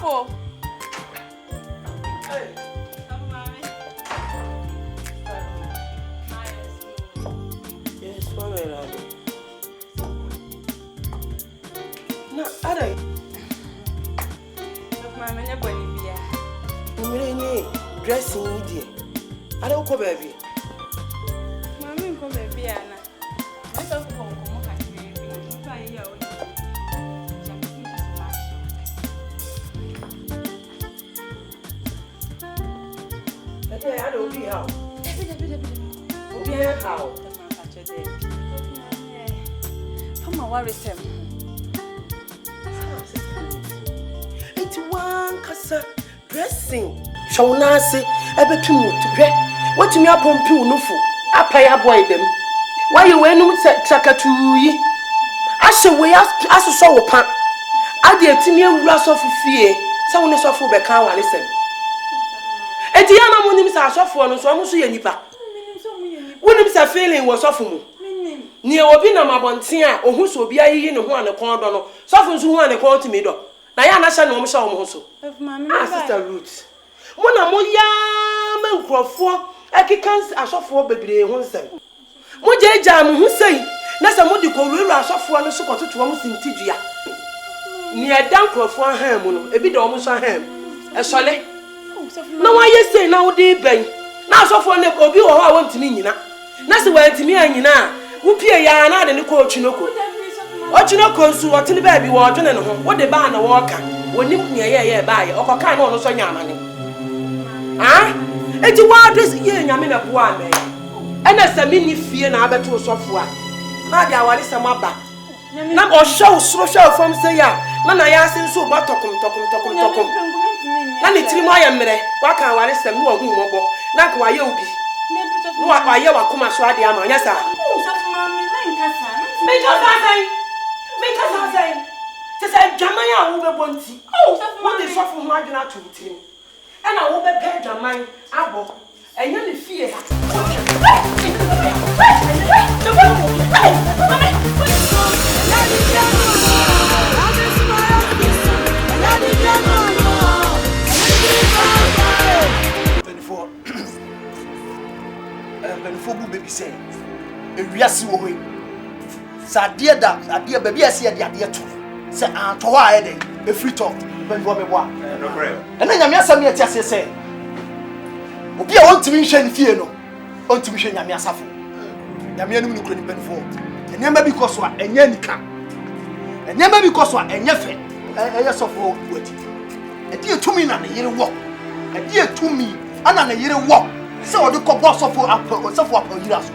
for. Yes, one way. No, I don't. Mama, never be here. You dressing idiot. I don't come, baby. Mamma, come, baby, Anna. I don't come. I don't be how. How? Come worry him. It's one casa dressing. Shall not say ever too much to get. What to me upon two no fool. I pay a boy them. Why you went on set tracker to ye? I shall we ask as a soul pan. I dare to me a rush of fear. Someone is off for the car while listen. Etiana Munim are soft one, so almost a nipa. When him feeling was off mu. Near Obina Mabontia, or who so be a in one a corner, softens who want a call to me. Diana Shannon saw also. Sister Roots. One a more young man for a kickans as of for baby one say. Moja Jam who say, Nasa Modico will rush off one so to almost in Tidia. Near Dunkroft for him, a bit almost a ham. A solid. No, I say now, dear Ben. Now, so for Nico, be all I want to mean. That's the way to me and you now. Who peer yana and the coach Chinoco. What you know, Consul, what to the baby water and home, what the barn a walker. When you near by or kind of so yamani. Ah? It's a wild dress here in Yamina Puame. And that's a mini fear and I bet to a software. Nadia, what is a mapper? Now, or show social from say, none I ask him so about talking. Nani Timaya mere, waka wale se mu ogun mo bo. Na ko waye obi. No waye wa kuma so ade ama nya sa. Oh, so for mommy, menkasa sai. Se se dwaman ya wo be bonti. Oh, so for mommy, so for ho adwena to tim. E na wo be pe dwaman abo. Enye ne fie ha. Fogu baby say ewiase wo hoyi sadie da adie baby ase de adie to se anto wa ede e free talk ben bo me boa no pray ena nyame asam ye ti ase se obi a wontimi nhwe ne fie no ontimi hwe nyame asafo nyame anum ne kro ni ben fo enyema bi koso a enya nika enyema bi koso a enya fe eye sofo wati edie tumi na ne yere wo edie tumi ana ne yere wo se o de ko boss of yira so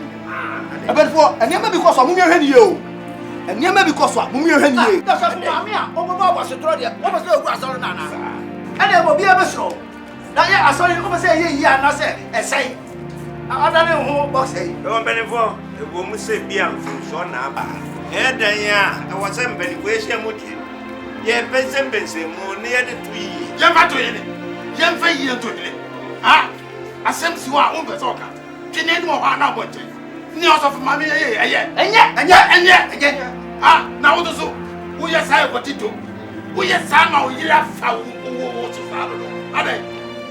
ebefo enema because of mumie hwani ye o enema because of mumie hwani ye da so mama a o mo ba so tro de o be se ogu asoro na na ene mo bia be so na ye asoro o be se ye yi ana se esai adane ho box ei o benefo e bo mu se bia so na aba e dan ya e wo se benefo e hia mu die ye bense mu ne ye de tu yi ye fa to ye ne ye fa yi to de ah asem si wa on be soka kini no wa na boche ni o so for mama enye ah na wo so wo ye sai ko tito wo ye sa ma wo yira fa wo to fa lo ade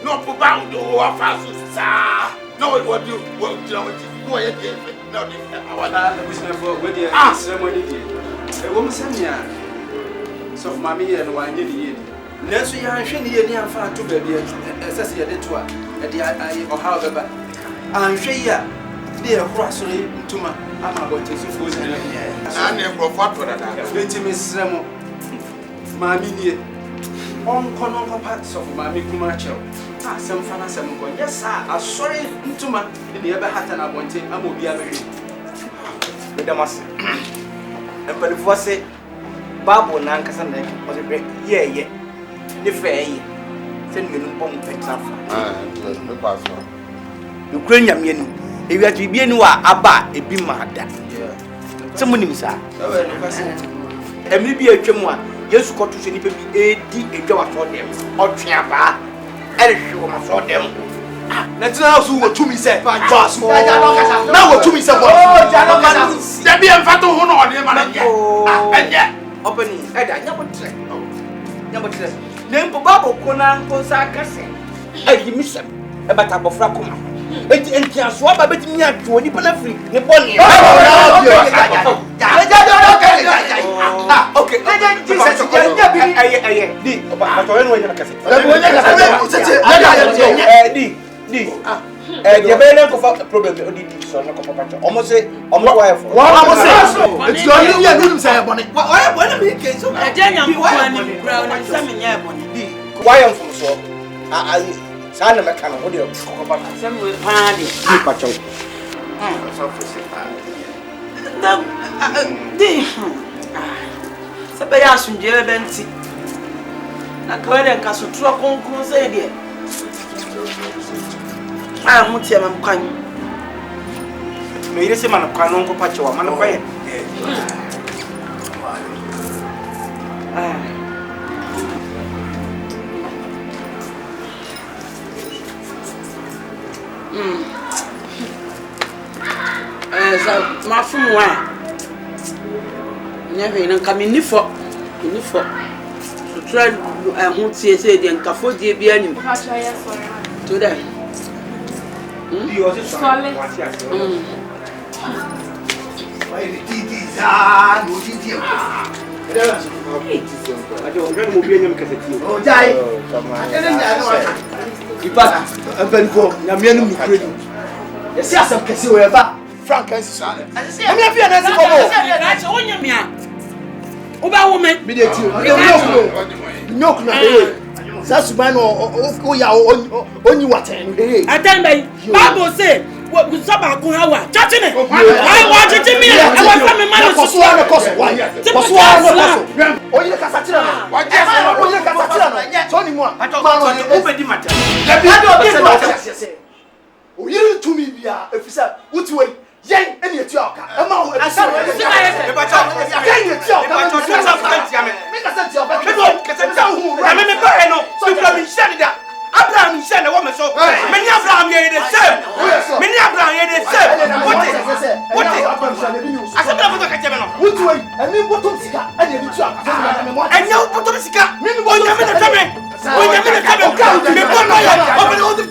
no po ba wo wa fa so sa no wo do wo tira wo ti no ye die no de awala na business for we dey ceremony dey e wo msamia so for mama ye no wa nye ni ye nanso ya hwe ni ye ni amfa to ba bia esese ye de to a e de ayi o ha beba anhwe ya de e kro asore ntuma ama bote so fo se na na e kro fo ato dada feti mesremo mami nie onko no papa so for mami kuma chew asem fa na sem ko yesa asore ntuma de e be hata na bonte ama obi abehwe be damase empali fo se babu na nkasa na o se be ye ne feye sen me no bom petrafa me pass no kura nyame ni ewia to bie ni wa aba ebi ma da se munim sa emri bi atwam a yesu koto se nipa bi edi edwa wa so dem otwe aba erehwe wo ma so dem na tina so wo tumi se boss na wo tumi se boss da bi emfa to ho no ode ma na enye openi eda nya botre Nempo babo kona nkosa akase. Ayi misem. E bata bofra koma. Enti aso aba betimi atwo ni pana free. Ne boni. Okay. Jesus, di. Bato enu enya kase. Di. The better problem odi so no ko pacha. Almost say wife. It's your you say bonnet. Why when me ke so? Ejanya mkwa ni mkra na nsame nya boni. Di. Why am from so? Sa na meka no wo de ko pacha. Nsame we pa di. Di pacha. So for say Di. Sabe ya sunje benti. Na kwere nka so tro konkon say de. Mutia mam kwan. No ire se man kwan no ko pacha wa man kwaye. So mafum wa. Nyebe nan kaminifo. Minifo. So try ho tie se de nkafo die bi anim. Pacha ya sorry. To that. Di o se so. Why the titi za no titi. Ajo ngani mo bi enyam kaseti. Oh jai. Ene nya no ata. Ipa ampanfo nyame anum nukure ni. Yesi asem kese we ba. Frank Ansi. Ami afia na si bobo. Onya mia. Oba wo me. Me dey tio. Nyok na Sasuban o ya onyi waten. Atan bay. Bible say we saba ko hawa. Church ni. Why watch it me? I want some man to so na koso. Why? Koso na koso. Onyi kasa tira no. Onyi kasa tira no. So ni mo. Ma no obedi mata. O yiri tumi bia efisa wuti we yen ene etu aka. E ma wo efisa. E ba cha. Yen etu aka. E ba cha. Me kasa ti aka. Kasa ti hu. Na me ko he no. So from share da. Abraham share na wo me so. Me ni Abraham ye the same. Me ni Abraham ye the same. What? Asa bla foto ka jeme no. Wuti we eni bottom sika ene etu aka. Enya bottom sika. Onya me na tame. Onya me na tame. Me ko no ya. O me no the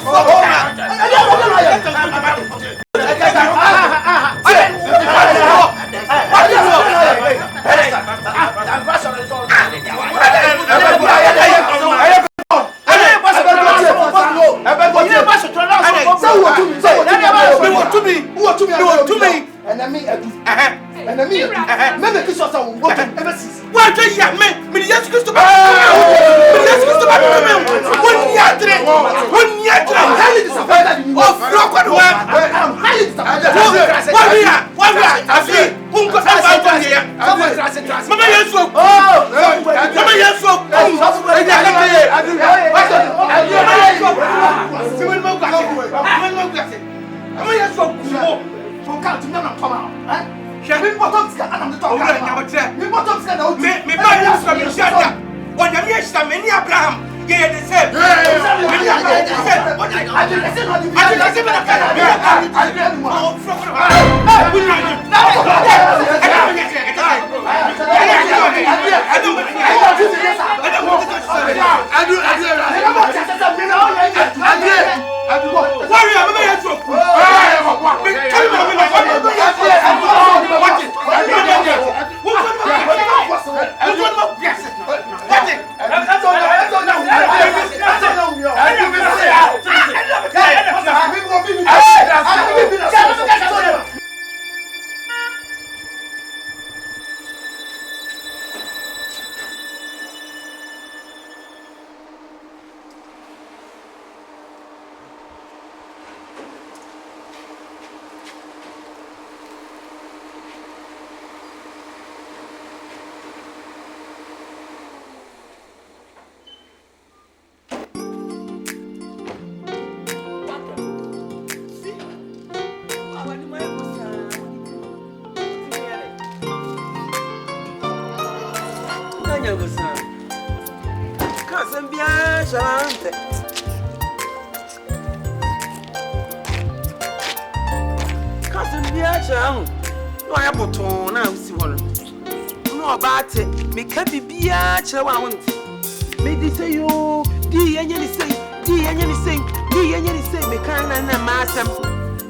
Me di say yo, di enye ni say, di enye ni say, di enye ni say me kan na masem.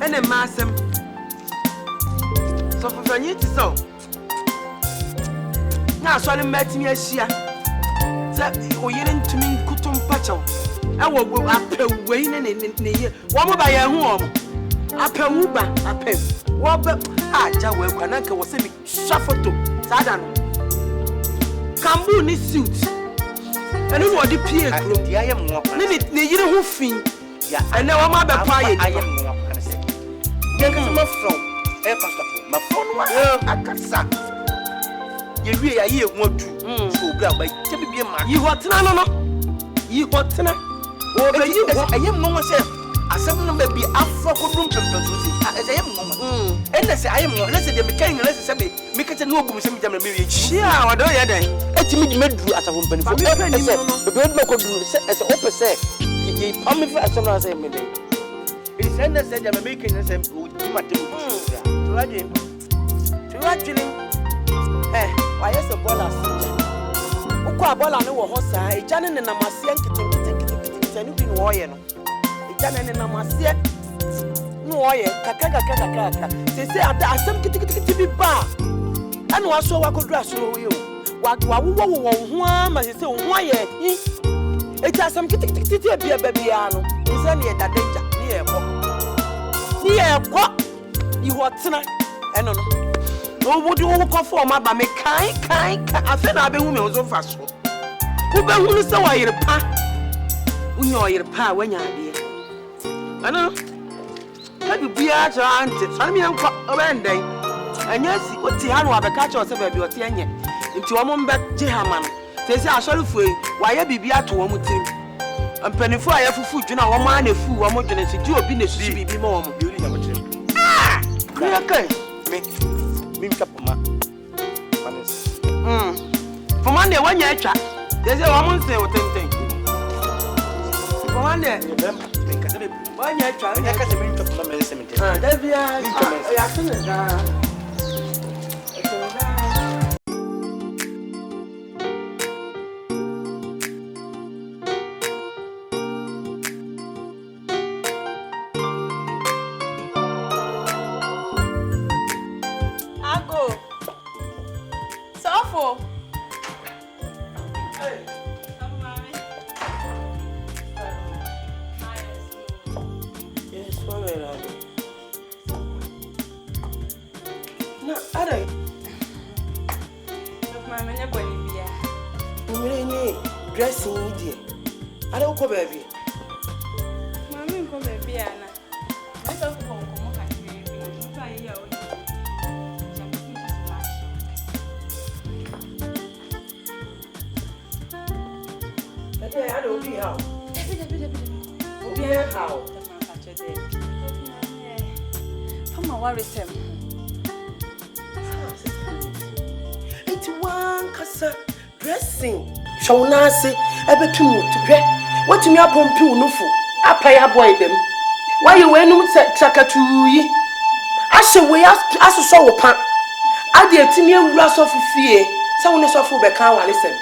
Ene masem. So for fanyi ti so. Na so le meti me ahia. Say oyire ntumi kutum pacho. E wo apewei ne ye. Wo mo ba ye hu o mo. Apewu ba, apem. Wo ba aja we kwa na nke wo se me sha photo. Sada no. Kambu ni suit. Enu no di pie kro. Dia ye mo kwa. Ne yire ho fin. Ya, ene wo ma be kwa ye. Aye mo kwa na se. Ye ka ma from. Pastor Paul. Ma phone wa. Akasa. Ye wie ya ye ho adu. So obi aba ke bibie ma. Yi hotena no no. Yi hotena. O be yi ho. Aye mo se. Asem no be bi afro kodum pempem so se. Ese ye mo. Ene se aye mo. Lese de me kan lese se be. Me kete no ogum se me jamna me wie chi. Chia wado ye den. Etimi di meduru asafo mpanifo. Ese be do ko duru se ese ope se. Ye pam me fa asem na se me den. Ese ene se jamna me kan se o ti ma dem. Tuwajini. Why is the ball as Uko bola no wo hosa, e jane ne namasie nkete no bi no oye no. E jane ne namasie no oye kaka. Se ada asem kiti bi ba. Ana waso wakodu aso we o. Wa wo ho ama se ho aye. E ta asem kiti bia bia no. Nse ne da danger, ne ye ko. Yi hotena eno no. No would you go for my baby? Kai. I feel I've been women so fast. Who be who is the way you're pa? When you're pa, when you're dear. I know. Let me be at your auntie. Tell me I'm around day. And yes, what the hell will I catch yourself at your 10 years? Into a moment back, Jehaman. They say I shall free. Why be at one with him? And penny for I have food, you know, one man a fool, one more than a secure business to be more. Ah! Okay. Me kapoma. For Monday, when you're chat, there's a woman say what thing. For Monday, when you're chat, I can't even talk about cemetery. There's dressing idiot. I don't come baby. Mommy, come baby, Anna. I don't come back. I don't be how. Be how. Come worry him. It's one casa dressing. Shawnasi, ebetum to pay. What me upon pew no fool. I pay a boy them. Why you went to chaka to ye? I shall we ask as a soul pan. I dear to me a rush of fear. Someone is off for the car while listen.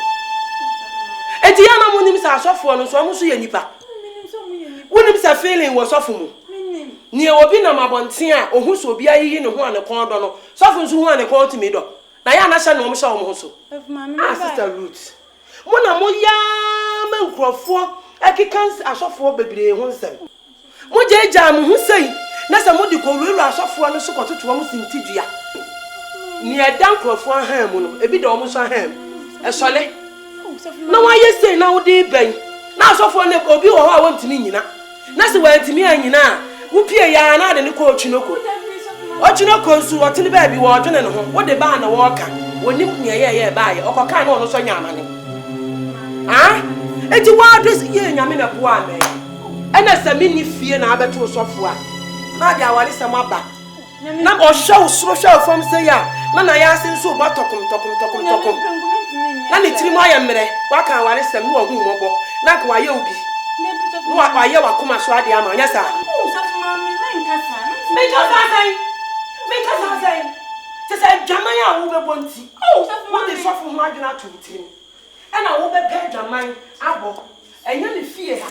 Etiana Monims are soft for no so much nipa. When him feeling was off mu. Near Obina Mabontia, or who so be a yin who on a corner, softens who want a call to me. Diana Shannon saw also. Sister Roots. Mona moya men crofo ekikans asofo bebre ho nsem moje jam hu sei na se modi ko wuru asofo no so kototo mo sintidua ni edan crofo han mu no ebi de o mo so han e sole na wa ye sei na wo de ben na asofo ne obi wo ho a wontimi nyina na se wantimi anyina wo pie ya na de ne ko otwinoko otwinoko nsu wotene ba bi wo odwene ne ho wo de ba na wo ka wonim ne ye ba ye okoka na ono so nyamane. Ah? Eti wa dress ye nyame na bo ame. Ena se me ni fie na abeto sofo a. Na dia wale se maba. Na o show social form say ya. Na ya se nso ba tokum. Na ni tiri mo ayemre. Wa kan wale se mu ogun mobo. Na ka wa ye obi. No wa ye wa kuma so ade ama nya sa. Me kasa sai. Se se dwama ya wo be bonti. What is sofo ho adwena to tiri. And I will be paid your mind. Abo. And you will fear.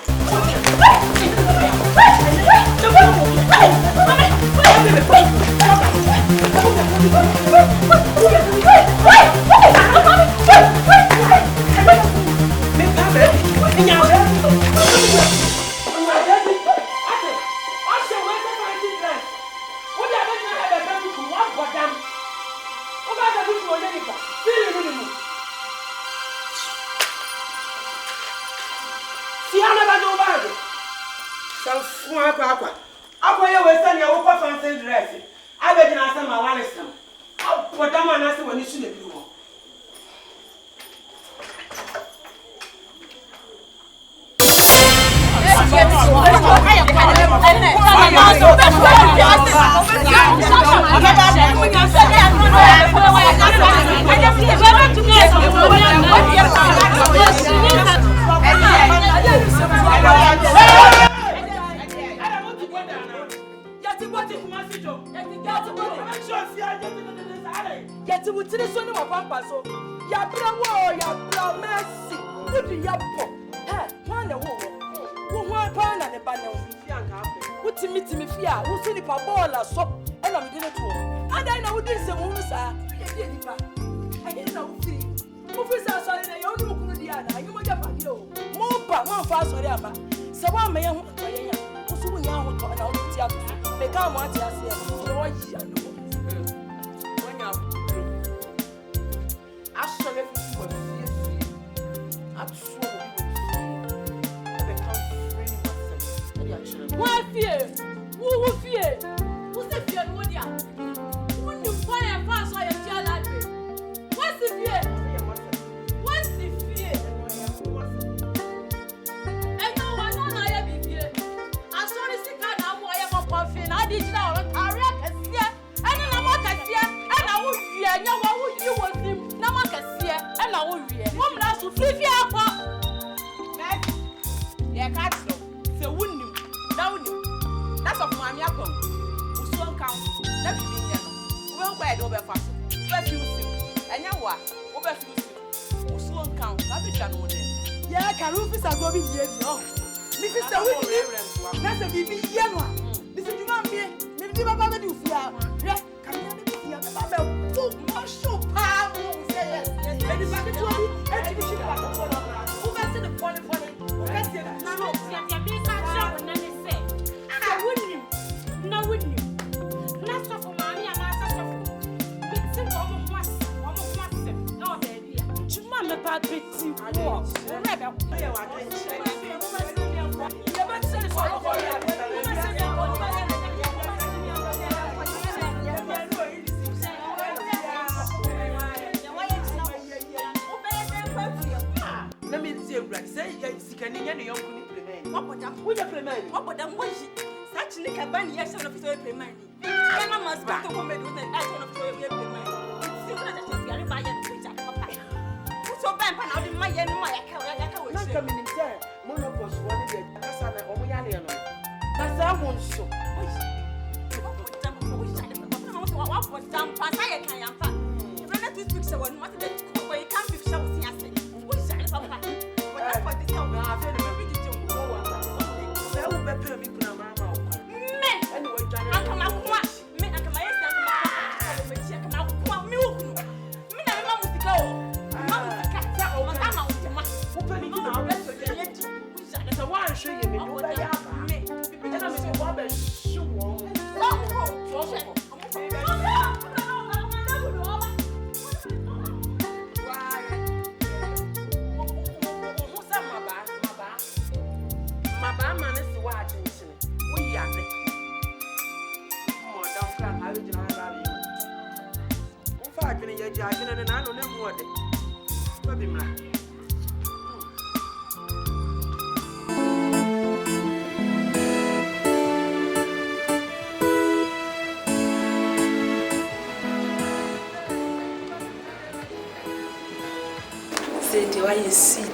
Why you sit?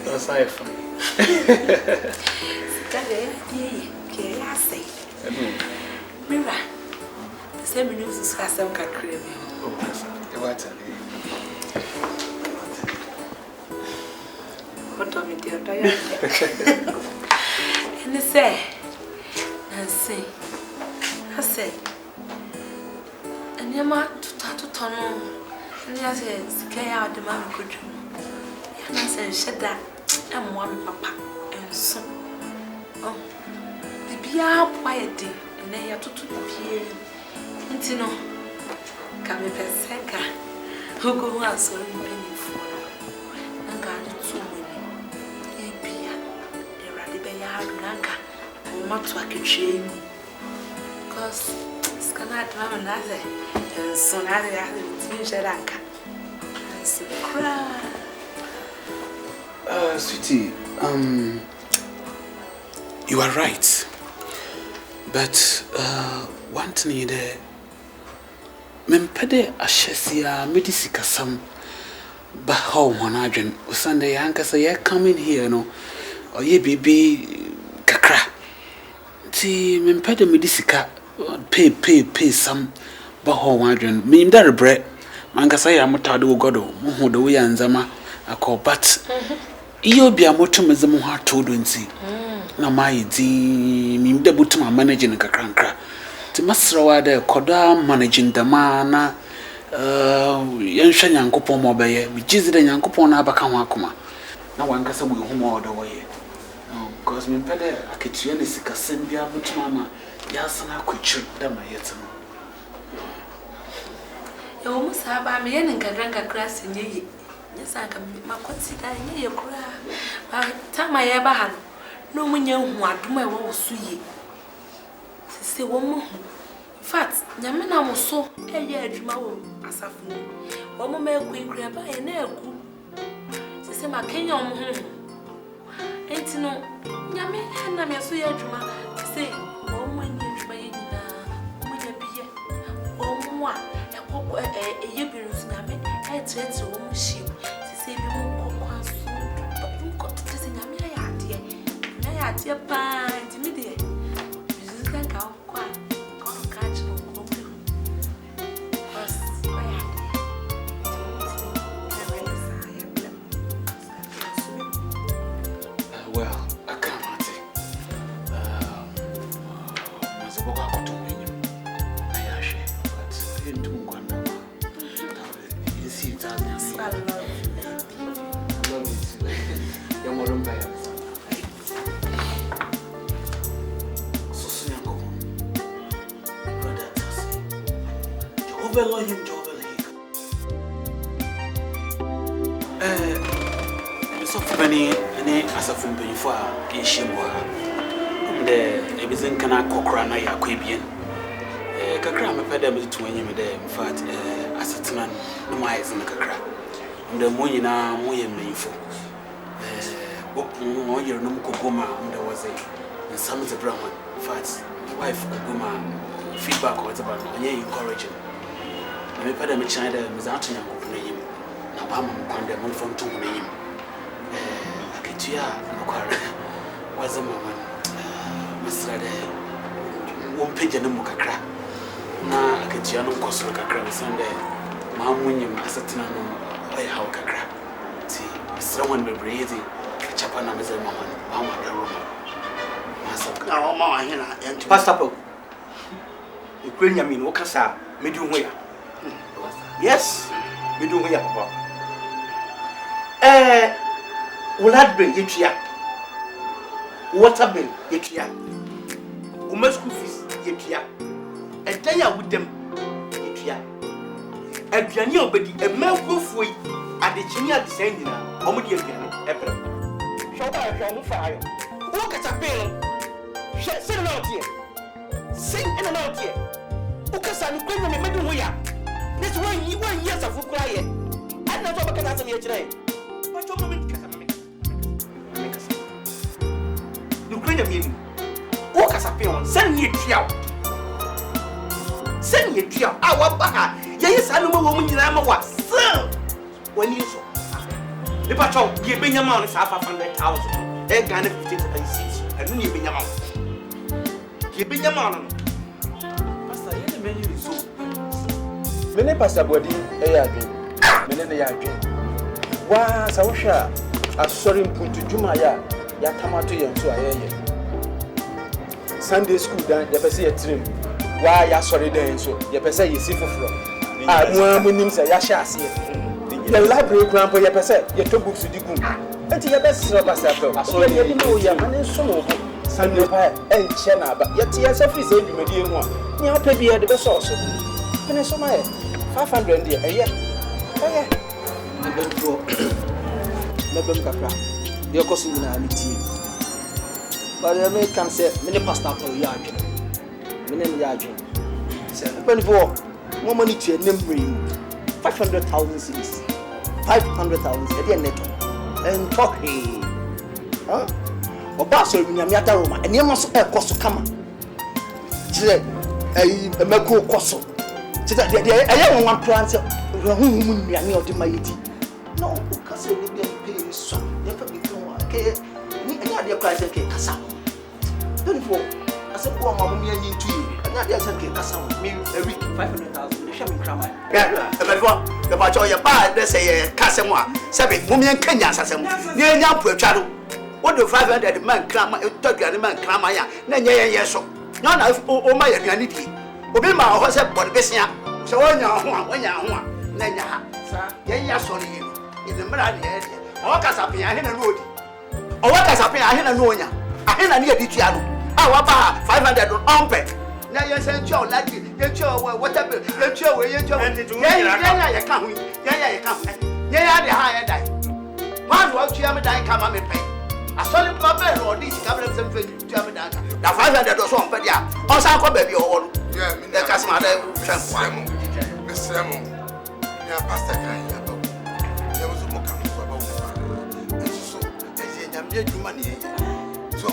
That's how I feel. Mira, the same news is some crazy. Oh, what? What of it, and say, I say, and your man to tunnel, and I said, scare out the man could do. And I said, shut that, and one papa, and so, oh, the beer quiet day, and they are to appear. Nti no, come a second, who go on so many for and got it so many. The Radibaya Blanca, or not to a kitchen. Because it's cannot have another, and so now they have the Sharanka. And so cry. Sweetie, you are right. But, one thing there. Mempede ashesia medisika sam ba how monadwen Sunday yanka say you coming here no or ye bibi kakra ti mempede medisika pay some ba how monadwen me ndare bre manka say ya mutade godo mo hu do ya nzama akọ but iyo bia motomeze mo ha to do nti na mai di me mde butuma managing kakra ti masrawa de koda managing the man yenhwa nyankopon mo beye bi jizide nyankopon na abaka ho akoma na wanka se bu hu mo do woye because me pede aketua ne sikasem bia butuma ma ya sana kwachu da mayetu Yo musa ba me yen nkadranka class nyeyi nyesa ka makonsider nyeyi kura ba tama ye ba ha no munye hu adoma e wo suye se wo mu in fact nyame na mo so eye adwuma wo asafu ni wo mo ma ekwinkura ba ye na eku se ma kenya mo hu enti no nyame na me so ye adwuma se wo mo nyi adwuma ye nyina mo nya biye wo mo a ekoko eye biru nyame etrete wo mo shi se bi mo kokwa so ba ko se nyame ya ade pa enti mi de well, I can't say. Mas eu vou acontecer aí achei, but eu não quando esse tá I love it. Eu moro bem. Sou sonhando. Brother, assim. Eu vou him, so fani ne asafo mpanyifo a yeshimo ha nde ebizin kana kokora na yakwa bien kakra mepeda me to anyim de in fact asetena no mai zin kakra nde mo nyina mo ye manyifo mo yero no kokoma nde waze some the brahman in fact wife kokoma feedback or whatever no encouraging mepeda me china de me za to yankopon anyim na ba mo kwande mo fon to mo anyim aketia nokware wazama man masrade wompeje no mukakra na aketia no nkosoro kakra Sunday ma munyim asetena no oya hawo kakra ti srawan bebrezi chapa na meze mama ma ma da roma masaka na o ma ahina enti Pastor Paul Ukraine yami no kasa medi ho ya yes medi ho ya papa Ulad bill yetua water bill yetua uma school fees yetua edan ya wudem yetua aduane obedi emankrofo yi adechini adesan nyina omo de aduane ebre shoba ahwa mo fa ayo wo kata bill hwe se na otie sin ina na otie wo kasa ni kwanya me medi ho ya neti wan yi asafo kura ye adna to bakata asem ye kire ba to moment kasa Ukraine mienu o kasape on sen ye tuaw awaba ha ye sanu ma wo mu nyina ma wa sen wani so le pa chaw ye benyama on sa 500,000 e Ghana 50,000 anu ye benyama on pastor ye le menu so mene pastor body e ya adwen mene ne ya adwen wa sa wo hwa asɔre mpuntu dwuma ya tamato yɛn so ayɛyɛ Sunday school dan yɛpɛ sɛ yɛtirim wa ya asɔre dan so yɛpɛ sɛ yɛsi foforɔ mo amunim sɛ yɛahyɛ aseɛ yɛ library kura mpo yɛpɛ sɛ yɛtɔ books di gum enti yɛbɛsrɛ basa fɛ asɔre yɛde ma wo yɛ ma ne nso no ho Sunday pa ɛnkyɛ na aba yɛte yɛsɛ firi sɛ dwumadie ho a ne apɛ bi yɛde bɛsɔ so ne so ma yɛ 500 deɛ ɛyɛ mebɛntoɔ mɛbɛm kakra yɛkɔ so nyinaa ne tie but I make can say many pastor to yɛ adwene mene ne yɛ adwene sɛ mpanimfoɔ mo money to name ring 500,000 cedis 500,000 ɛdeɛ neto ɛntɔ hwee ɔba asɔre nyame ada roma ɛnneɛma so ɛkɔ so kama kyerɛ mɛkuro kɔ so kyerɛ deɛ ɛyɛ wɔn wampra sɛ honhom nnuane a ɔde ma yɛdi na ɔka sɛ ne bia pɛyɛ ne sɔ yɛfa bi kan wa kɛyɛ ɛnyɛ adeɛ koraa sɛ kɛyɛ kasa pɛnifoɔ asɛ boa ma mo yɛnyi ntu yi ɛnyɛ adeɛ sɛ kɛyɛ kasa wo me a week 500,000 ne hwɛ me nkrama ɛbɛnifoɔ yɛbakyɛ ɔyɛ baa dɛ sɛ yɛ kasɛm a sɛbe mo yɛnka nyansasɛm ne yɛnya mpoatwa no wode 500 man krama tɔduane man krama ya na nyɛ yɛn so na na o ma yɛ duane die obi ma ho sɛ bɔde besia sɛ wonya ho a na nya ha yɛn ya sɔre yi ne mra ne yɛ o kasa pe ahena no odi o kasa pe ahena no onya ahena ne yɛ ditua no a wa ba 500 on pɛ na yɛn sɛ tua lagi yɛn tua water bill yɛn tua yɛn ya yɛ ka ho yɛn ya de ha yɛ dai man wa tua me dai kama me pɛ asɔre pa bɛ no ɔdi sika bɛ sɛ mfɛ tua me dai da 500 do so on pɛ dia on san kɔ baabi ɔwɔ no the customer there Mr. Ya pastor kan ya ba. Ya wo mo kan so ba wo. So, e nyame adwuma ne yeye. So,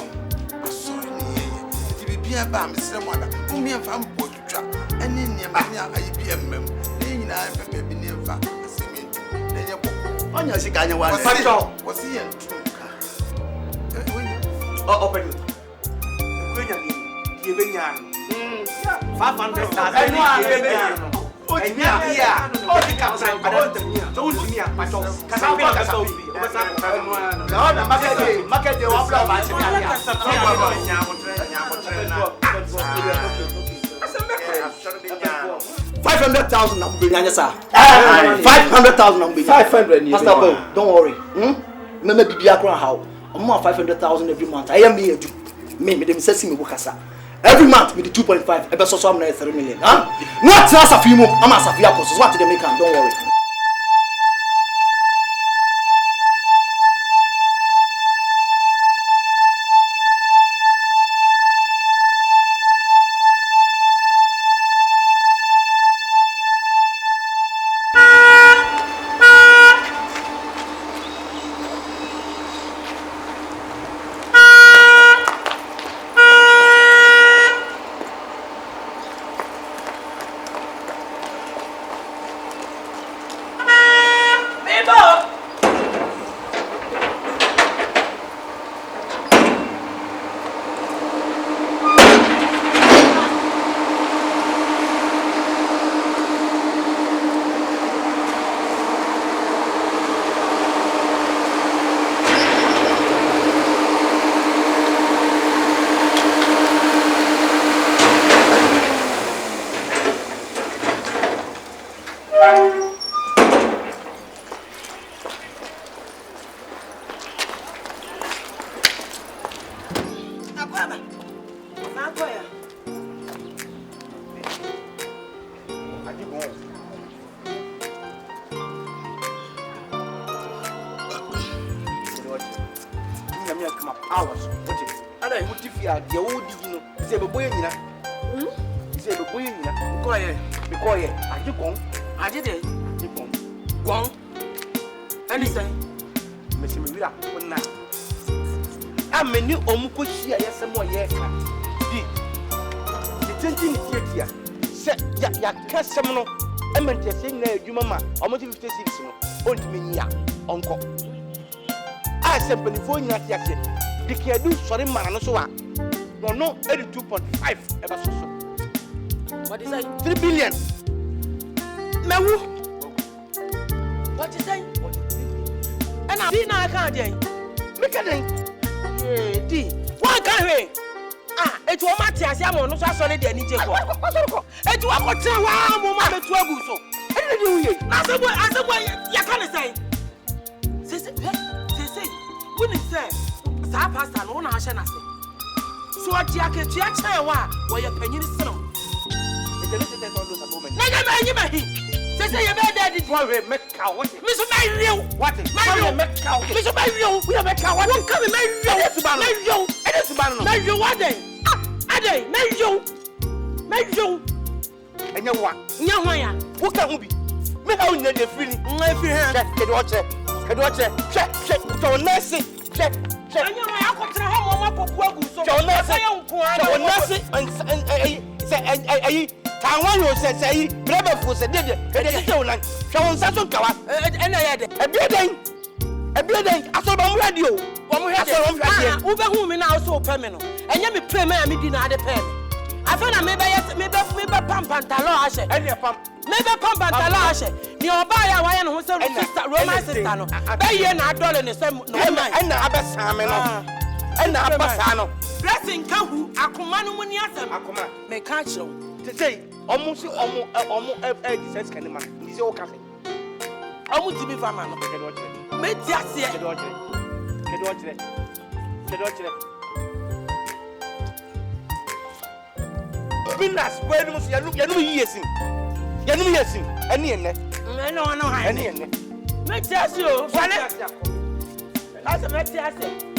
asori ne yeye. Ti bibia ba Mr. Mwada. Umi emfa mpo twitwa. Ene ne ma ne ayi bi emmem. Ne nyina pepe bi ne emfa. Asemi. Ne ye boko. Onya sika anya wa. Wasi ye ntuka. Open. Kwenya ni. Ye benya no. 500,000 don't worry. Remember Bibia Crown how? I'm 500,000 every month. I am me them say me bukasa. Every month with the 2.5, ebe so am na 3 million. Huh? Not trust of you, I'm a Safia course. What they make am, don't worry. Ameni omuko hia yesemo yeka di tintin tiatia se ya kasem no emente se nyina adwuma ma omo 56 no ontimi nyia onko a se penifo nyina tiatia dikiadu sori mara no so a no 82.5 eba so what is that 3 billion mewu what is that and na di na ka den. Make den. Di. Wan ka hwe. Etu o ma ti ase am no so asore de ani je ko. Etu wa ko tren wa mo ma betu agu so. Ene de wuye. Na asebo ya ka ne sai. Sese. Wuni say. Sa pastor no na ahye na se. So ati aketua chen wa wo ye panyini sino. Na ga ba nyi ba hi. Sese ye be daddy. Wa we make ka what? Me so my real. What? My real make ka. Me so my real. We make ka what? Won come my real. My real. Ene suban no. My real what then? Ade, my real. My real. Enye wa. Nya hwan ya? Wo ka hu bi. Me ha unya de free ni. Nwa free ha. Kedo oche. Che. So nurse. Che. Anya hwan ya ko tra ha mo ma poku agu so. So nurse. So nurse say Taiwan yo say brother for say dey say una hwe nsa so nkawa ena ya de ebie den aso ba mu radio wo mu hwe aso wo hwe wo be hu me na so pe me no enya me pray me me di na ade pe me afa na me be pam pantalon ahye ene pam me be pam pantalon ahye ni oba ya wa ye no so sister Roman sister no be ye na adole ne say no ena abesan me no ena abasa no blessing ka hu akoma no mu ni asem akoma me ka chiro say omo Jesus kan ma ndi se o ka fe omo ti bi fama no kedo ochire me ti ase kedo ochire binas boy no yanu yesim ene no ha ene me ti ase o fale ase me ti ase